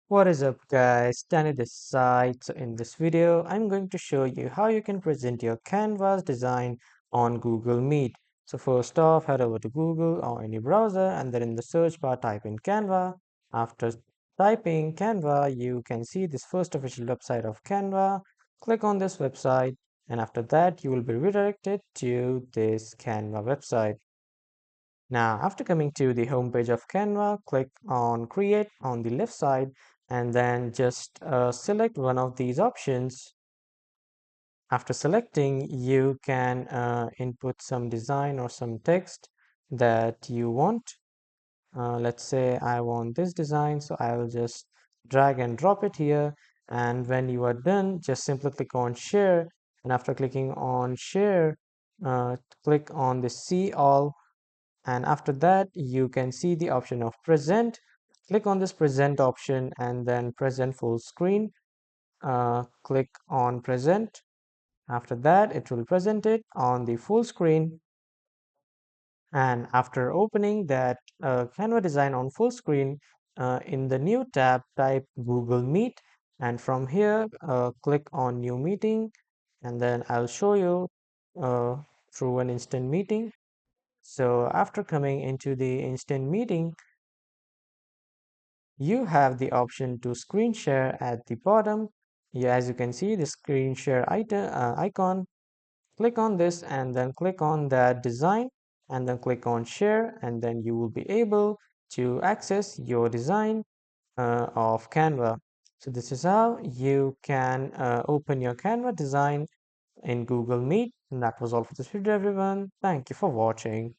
What is up guys, Danny this side. So in this video, I'm going to show you how you can present your canvas design on Google Meet. So first off, head over to Google or any browser and then in the search bar type in Canva. After typing Canva, you can see this first official website of Canva. Click on this website and after that you will be redirected to this Canva website. Now, after coming to the home page of Canva, click on Create on the left side and then just select one of these options. After selecting, you can input some design or some text that you want. Let's say I want this design, so I will just drag and drop it here. And when you are done, just simply click on Share. And after clicking on Share, click on the See All, and after that you can see the option of present. Click on this present option and then present full screen. Click on present. After that it will present it on the full screen, and after opening that Canva design on full screen, in the new tab type Google Meet, and from here click on new meeting, and then I'll show you uh, through an instant meeting. So after coming into the instant meeting, you have the option to screen share at the bottom. Yeah, as you can see the screen share icon. Click on this and then click on that design and then click on share, and then you will be able to access your design of Canva. So this is how you can open your Canva design in Google Meet. And that was all for this video everyone. Thank you for watching.